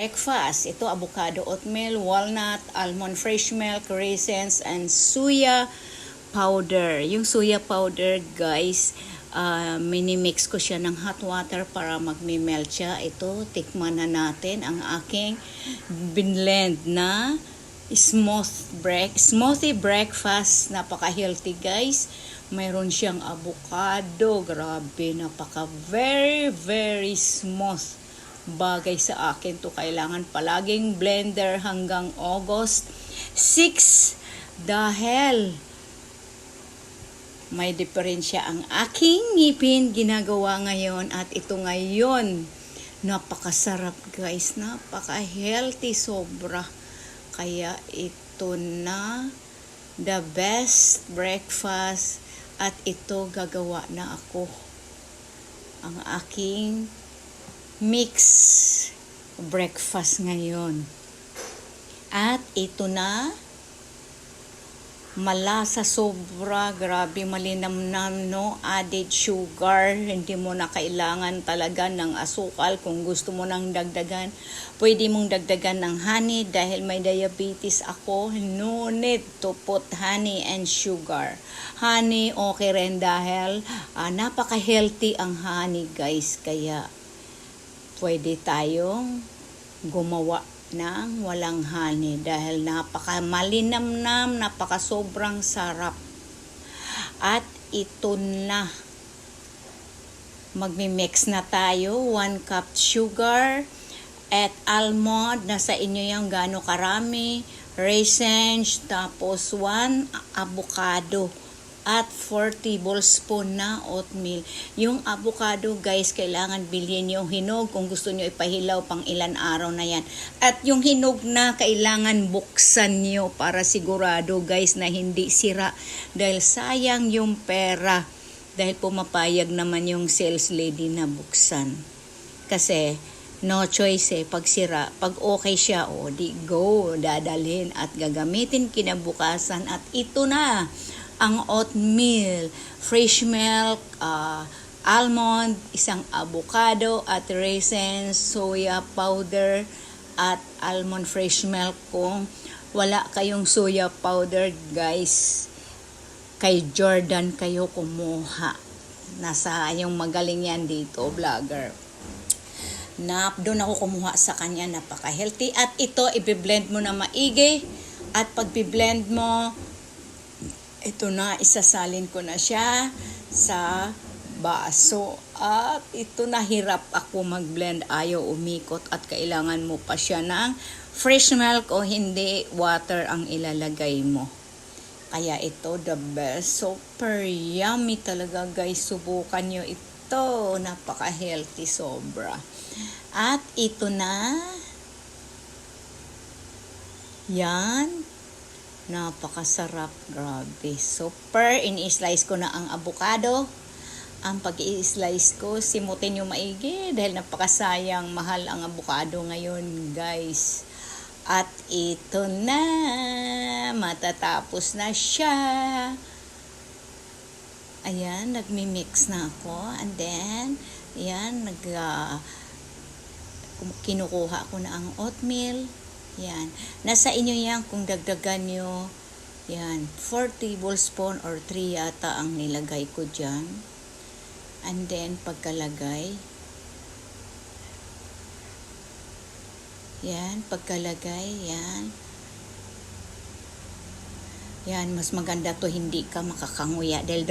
breakfast. Ito, avocado oatmeal, walnut, almond fresh milk, raisins, and soya powder. Yung soya powder, guys, minimix ko siya ng hot water para magme-melt siya. Ito, tikman na natin ang aking binlend na smoothie breakfast. Napaka-healthy, guys. Mayroon siyang avocado. Grabe, very smooth. Bagay sa akin to. Kailangan palaging blender hanggang August 6 dahil may diferensya ang aking ngipin ginagawa ngayon at ito ngayon. Napakasarap, guys. Napaka-healthy sobra. Kaya ito na the best breakfast at ito gagawa na ako. Ang aking mix breakfast ngayon. At ito na, malasa sobra, grabe, malinamnam, no added sugar, hindi mo na kailangan talaga ng asukal. Kung gusto mo nang dagdagan, pwede mong dagdagan ng honey dahil may diabetes ako. No need to put honey and sugar. Honey okay rin dahil napaka-healthy ang honey, guys. Kaya pwede tayong gumawa ng walang honey dahil napaka-malinamnam, napaka-sobrang sarap. At ito na, magmi-mix na tayo. 1 cup sugar at almond, nasa inyo yung gaano karami, raisins, tapos 1 avocado at 4 tablespoon na oatmeal. Yung avocado, guys, kailangan bilhin yung hinog kung gusto nyo ipahilaw pang ilan araw na yan. At yung hinog na, kailangan buksan nyo para sigurado, guys, na hindi sira. Dahil sayang yung pera. Dahil pumapayag naman yung sales lady na buksan. Kasi no choice pag sira. Pag okay siya, di go, dadalhin at gagamitin kinabukasan. At ito na ang oatmeal, fresh milk, almond, isang avocado at raisins, soya powder at almond fresh milk. Kung wala kayong soya powder, guys, kay Jordan kayo kumuha. Nasa yung magaling yan dito, vlogger. Doon ako kumuha sa kanya, napaka-healthy. At ito, i-blend mo na maigi. At pag i-blend mo, ito na, isasalin ko na siya sa baso. At ito na, hirap ako mag-blend. Ayaw umikot at kailangan mo pa siya ng fresh milk o hindi water ang ilalagay mo. Kaya ito, the best. Super yummy talaga, guys. Subukan nyo ito. Napaka-healthy sobra. At ito na. Yan. Napakasarap, grabe. Super, ini-slice ko na ang avocado. Ang pag-i-slice ko, simutin nyo maigi dahil napakasayang, mahal ang avocado ngayon, guys. At ito na, matatapos na siya. Ayan, nagmi-mix na ako. And then, ayan, kinukuha ko na ang oatmeal. Yan. Nasa inyo yan kung dagdagan nyo. Yan. 4 tablespoon or 3 yata ang nilagay ko dyan. And then, pagkalagay. Yan. Pagkalagay. Yan. Yan. Mas maganda to hindi ka makakanguya. Dahil